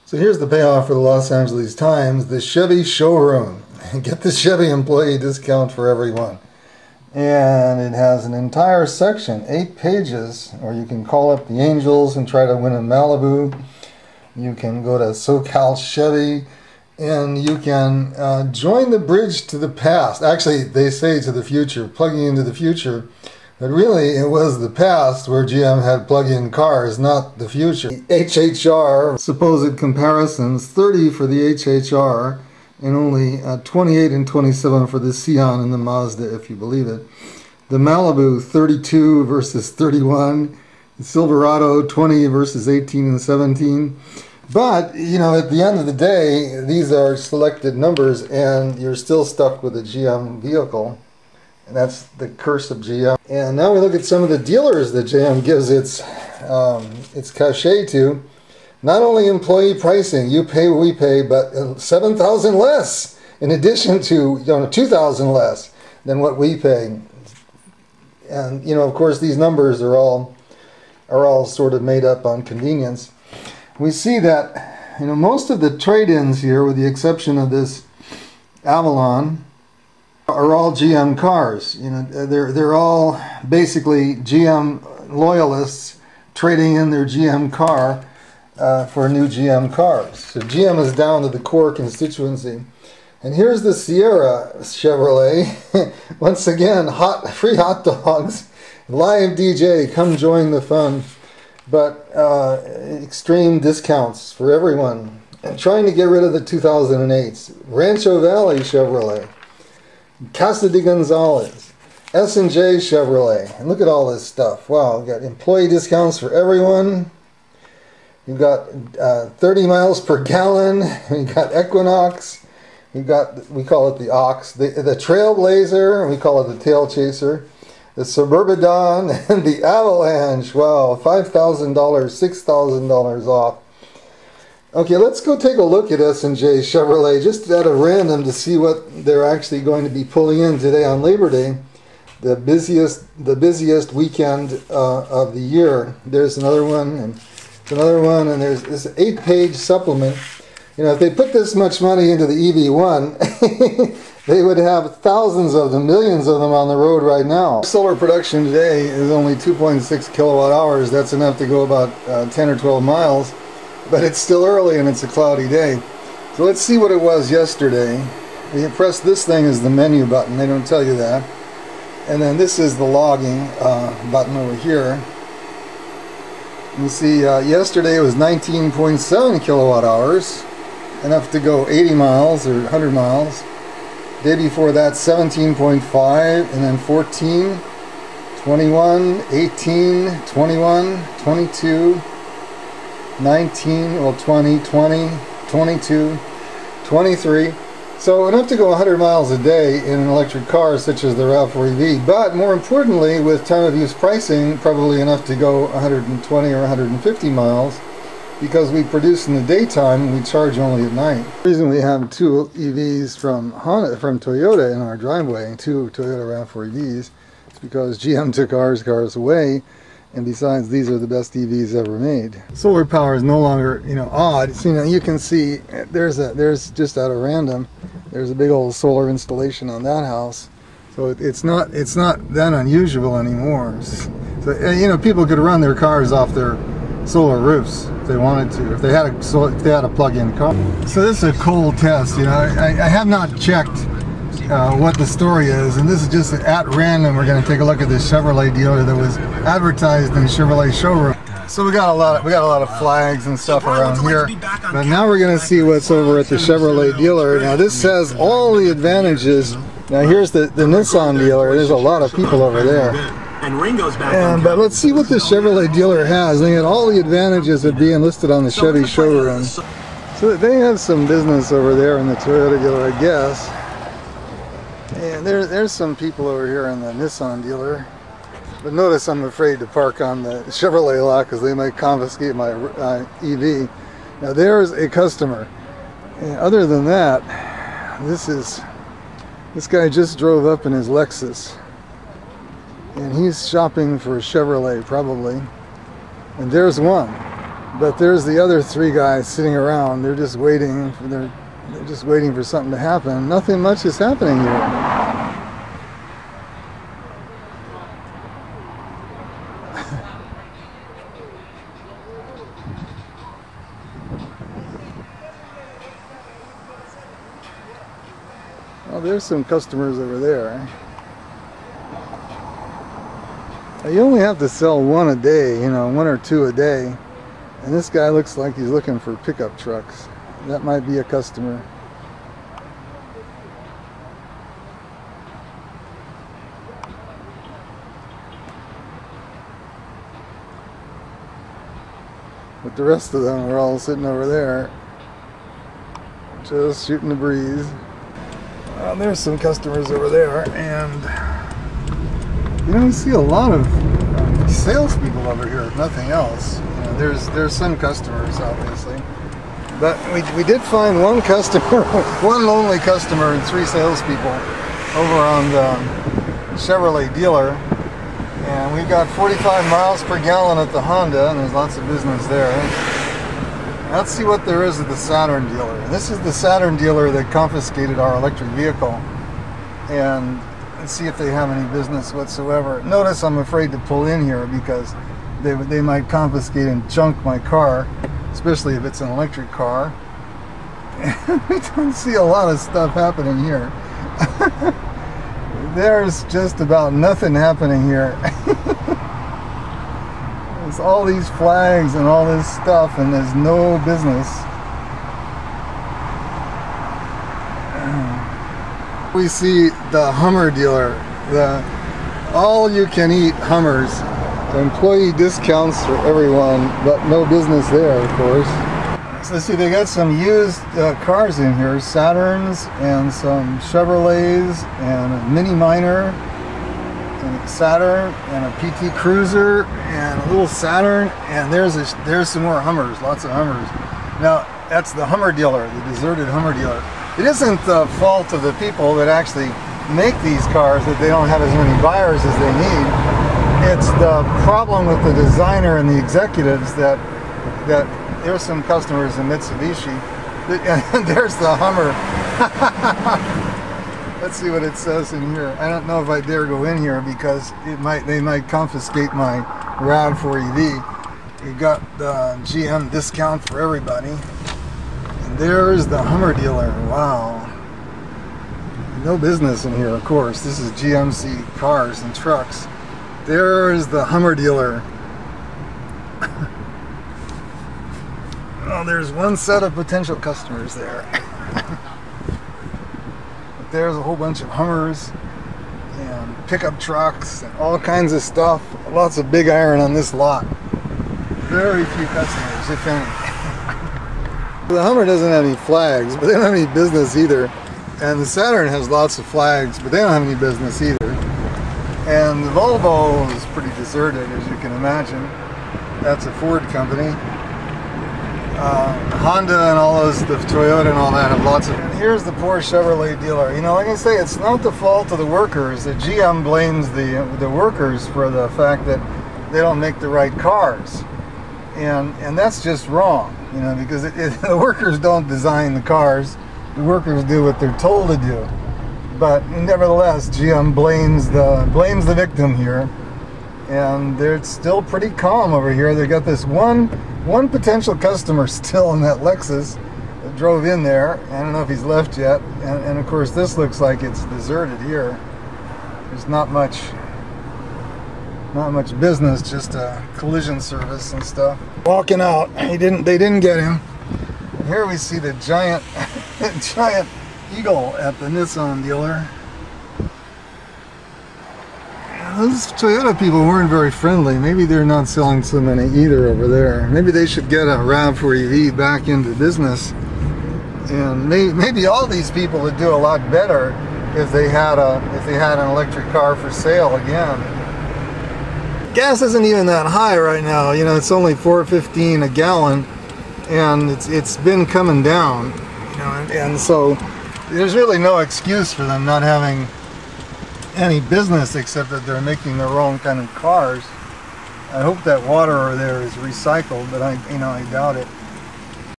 So here's the payoff for the Los Angeles Times, the Chevy showroom. Get the Chevy employee discount for everyone. And it has an entire section, 8 pages, or you can call up the Angels and try to win a Malibu. You can go to SoCal Chevy, and you can join the bridge to the past. Actually, they say to the future, plugging into the future. But really, it was the past where GM had plug-in cars, not the future. The HHR, supposed comparisons, 30 for the HHR, and only 28 and 27 for the Scion and the Mazda, if you believe it. The Malibu, 32 versus 31. The Silverado, 20 versus 18 and 17. But, you know, at the end of the day, these are selected numbers, and you're still stuck with a GM vehicle. And that's the curse of GM. And now we look at some of the dealers that GM gives its cachet to. Not only employee pricing, you pay, we pay, but $7,000 less, in addition to $2,000 less than what we pay. And of course, these numbers are all sort of made up on convenience. We see that most of the trade-ins here, with the exception of this Avalon, are all GM cars. They're all basically GM loyalists trading in their GM car for new GM cars. So GM is down to the core constituency. And here's the Sierra Chevrolet. Once again, free hot dogs, live DJ, come join the fun. But extreme discounts for everyone. And trying to get rid of the 2008s. Rancho Valley Chevrolet. Casa de Gonzalez, S&J Chevrolet, and look at all this stuff. Wow, we've got employee discounts for everyone. You've got 30 miles per gallon. We've got Equinox. We've got, we call it the Ox, the Trailblazer, and we call it the Tail Chaser. The Suburbidon and the Avalanche. Wow, $5,000, $6,000 off. Okay, let's go take a look at S&J Chevrolet just at a random to see what they're actually going to be pulling in today on Labor Day, the busiest weekend of the year. There's another one, and another one, and there's this 8-page supplement. If they put this much money into the EV1, they would have thousands of them, millions of them on the road right now. Solar production today is only 2.6 kilowatt hours. That's enough to go about 10 or 12 miles. But it's still early and it's a cloudy day. So let's see what it was yesterday. You press this thing as the menu button. They don't tell you that. And then this is the logging button over here. You see yesterday it was 19.7 kilowatt hours. Enough to go 80 miles or 100 miles. Day before that 17.5, and then 14, 21, 18, 21, 22, 19, well 20, 20, 22, 23. So enough to go 100 miles a day in an electric car such as the RAV4 EV, but more importantly, with time of use pricing, probably enough to go 120 or 150 miles, because we produce in the daytime and we charge only at night. The reason we have 2 EVs from Toyota in our driveway, 2 Toyota RAV4 EVs, is because GM took our cars away. And besides, these are the best EVs ever made. Solar power is no longer, odd. So, you can see there's just out of random, there's a big old solar installation on that house. So it's not that unusual anymore. So people could run their cars off their solar roofs if they wanted to, if they had a plug-in car. So this is a cold test. I have not checked what the story is, and this is just at random. We're going to take a look at this Chevrolet dealer that was advertised in the Chevrolet showroom. So we got a lot of flags and stuff around here, but now we're going to see what's over at the Chevrolet dealer. Now this says all the advantages. Now here's the Nissan dealer. There's a lot of people over there. But let's see what the Chevrolet dealer has. They had all the advantages of being listed on the Chevy showroom. So they have some business over there in the Toyota dealer, I guess. And there's some people over here in the Nissan dealer. But notice I'm afraid to park on the Chevrolet lot because they might confiscate my EV. Now there's a customer. And other than that, this guy just drove up in his Lexus. And he's shopping for a Chevrolet probably. And there's one. But there's the other three guys sitting around. They're just waiting. They're just waiting for something to happen. Nothing much is happening here. Well, there's some customers over there. You only have to sell one a day, you know, one or two a day. And this guy looks like he's looking for pickup trucks. That might be a customer. But the rest of them are all sitting over there, just shooting the breeze. There's some customers over there, and you don't see a lot of salespeople over here, if nothing else. You know, there's some customers, obviously, but we did find one customer, one lonely customer, and 3 salespeople over on the Chevrolet dealer. And we've got 45 miles per gallon at the Honda, and there's lots of business there. Let's see what there is at the Saturn dealer. This is the Saturn dealer that confiscated our electric vehicle. And let's see if they have any business whatsoever. Notice I'm afraid to pull in here because they might confiscate and junk my car, especially if it's an electric car. And we don't see a lot of stuff happening here. There's just about nothing happening here. There's all these flags and all this stuff, and there's no business. We see the Hummer dealer, the all-you-can-eat Hummers, employee discounts for everyone, but no business there, of course. So let's see, they got some used cars in here, Saturns and some Chevrolets and a Mini Minor and a Saturn and a PT Cruiser and a little Saturn, and there's some more Hummers, lots of Hummers. Now, that's the Hummer dealer, the deserted Hummer dealer. It isn't the fault of the people that actually make these cars that they don't have as many buyers as they need. It's the problem with the designer and the executives that there's some customers in Mitsubishi, and there's the Hummer. Let's see what it says in here. I don't know if I dare go in here because they might confiscate my RAV4 EV. We got the GM discount for everybody. And there's the Hummer dealer. Wow. No business in here, of course. This is GMC cars and trucks. There's the Hummer dealer. Well, there's one set of potential customers there. But there's a whole bunch of Hummers and pickup trucks and all kinds of stuff. Lots of big iron on this lot. Very few customers, if any. The Hummer doesn't have any flags, but they don't have any business either. And the Saturn has lots of flags, but they don't have any business either. And the Volvo is pretty deserted, as you can imagine. That's a Ford company. Honda and all those, the Toyota and all that have lots of. And here's the poor Chevrolet dealer. You know, like I say, it's not the fault of the workers. The GM blames the workers for the fact that they don't make the right cars, and that's just wrong. You know, because the workers don't design the cars. The workers do what they're told to do. But nevertheless, GM blames the victim here, and they're still pretty calm over here. They got this one potential customer still in that Lexus that drove in there. I don't know if he's left yet, and of course this looks like it's deserted here. There's not much business, just a collision service and stuff. Walking out, they didn't get him. Here we see the giant eagle at the Nissan dealer. Those Toyota people weren't very friendly. Maybe they're not selling so many either over there. Maybe they should get a RAV4 EV back into business. And maybe all these people would do a lot better if they had an electric car for sale again. Gas isn't even that high right now. You know, it's only $4.15 a gallon, and it's been coming down. You know, and so there's really no excuse for them not having any business except that they're making their own kind of cars. I hope that water over there is recycled, but I doubt it.